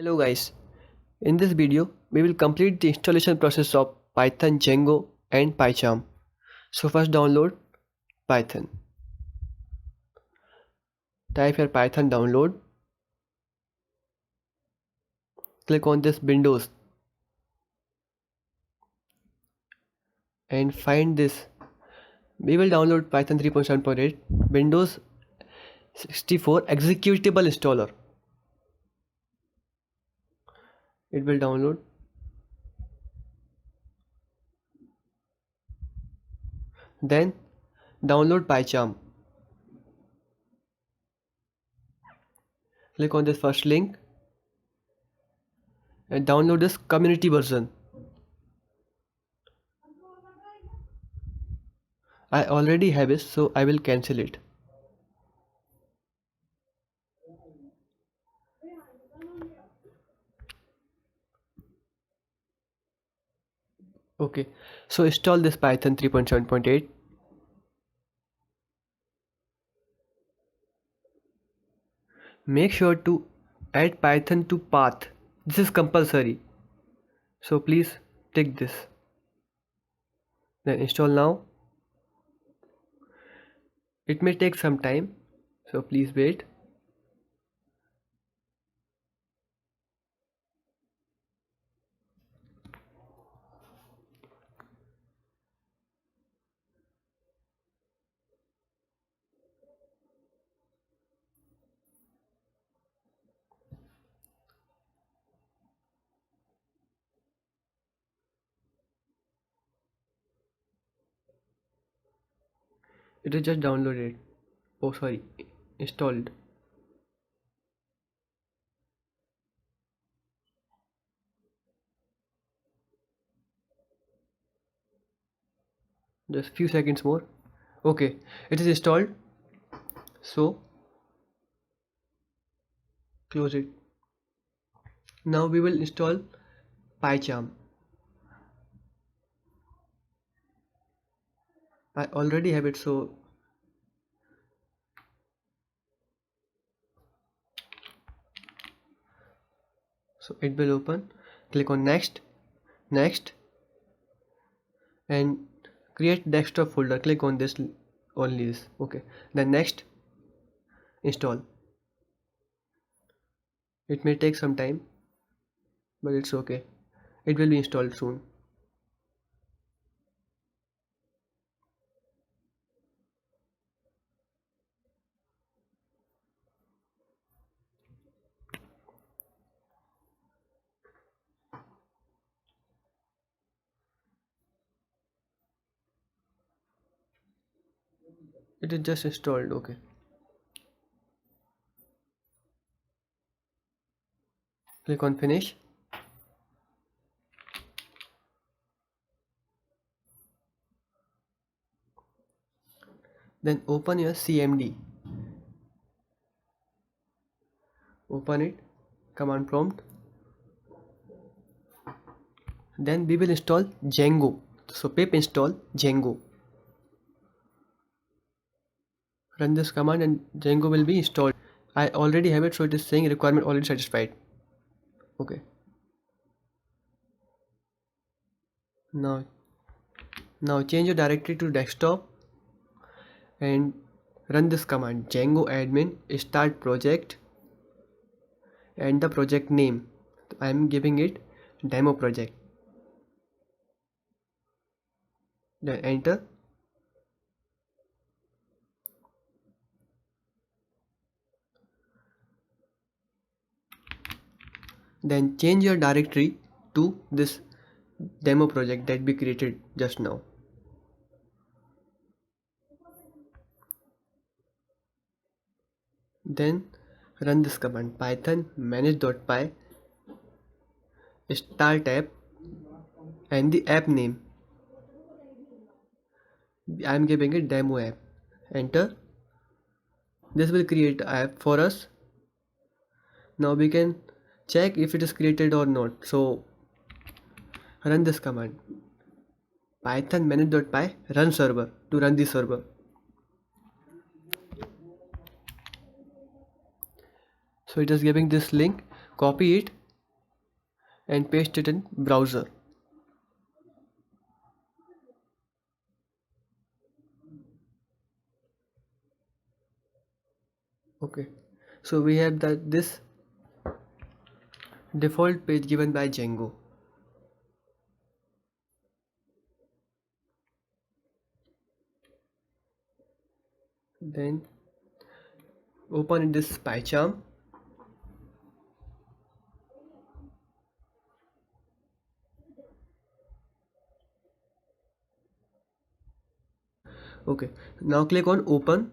Hello guys, in this video we will complete the installation process of Python, Django and PyCharm. So first download Python. Type here Python download. Click on this Windows and find this. We will download Python 3.7.8 Windows 64 executable installer. It will download. Then download PyCharm. Click on this first link and download this community version. I already have it, so I will cancel it. Okay, so install this Python 3.7.8. Make sure to add Python to path. This is compulsory. So please tick this. Then install now. It may take some time, so please wait. It is just downloaded. Oh sorry, installed. Just few seconds more. Okay, it is installed. So close it. Now we will install PyCharm. I already have it, so it will open. Click on next, next, and create desktop folder. Click on this, only this. Okay, then next, install. It may take some time, but it's okay. It will be installed soon. It is just installed. Okay, click on finish. Then open your CMD. Open it, command prompt. Then we will install Django. So pip install Django. Run this command and Django will be installed. I already have it, so it is saying requirement already satisfied. Okay. Now change your directory to desktop and run this command Django admin start project and the project name. I am giving it demo project. Then enter. Then change your directory to this demo project that we created just now. Then run this command python manage.py start app and the app name. I am giving it demo app. Enter. This will create app for us. Now we can check if it is created or not. So run this command python manage.py run server to run the server. So it is giving this link, copy it and paste it in browser. Okay, so we have this default page given by Django. Then open this PyCharm. Okay, now click on open.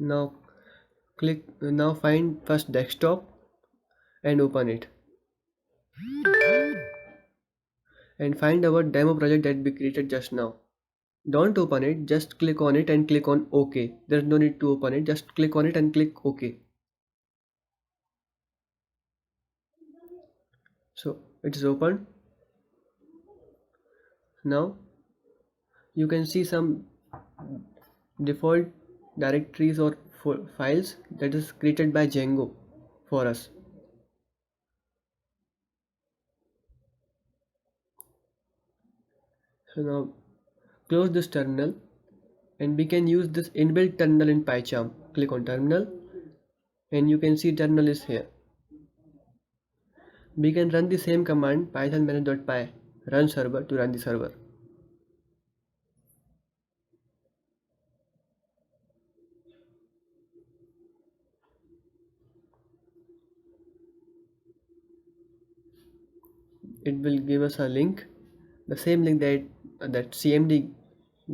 Now now find first desktop and open it, and find our demo project that we created just now. Don't open it, just click on it and click on OK. There's no need to open it, just click on it and click OK. So it is opened. Now you can see some default directories or files that is created by Django for us. So now close this terminal, and we can use this inbuilt terminal in PyCharm. Click on terminal and you can see terminal is here. We can run the same command python manage.py run server to run the server. It will give us a link, the same link that CMD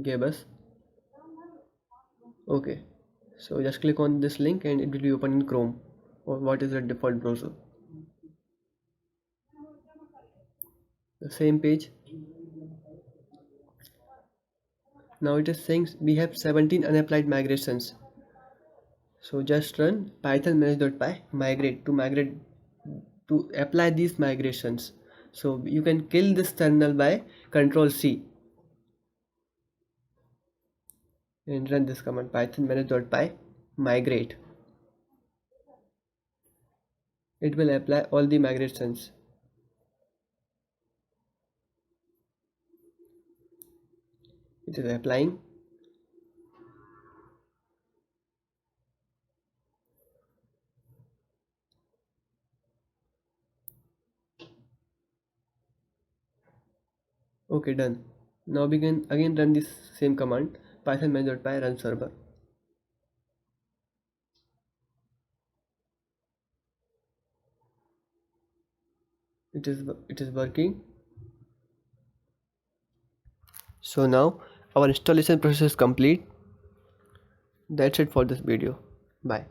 gave us. Okay, so just click on this link and it will be open in Chrome or what is the default browser. The same page. Now it is saying we have 17 unapplied migrations. So just run python manage.py migrate to apply these migrations. So you can kill this terminal by Control C and run this command python manage.py migrate. It will apply all the migrations. It is applying. Okay, done. Now we can again run this same command python manage.py run server. It is working. So now our installation process is complete. That's it for this video. Bye.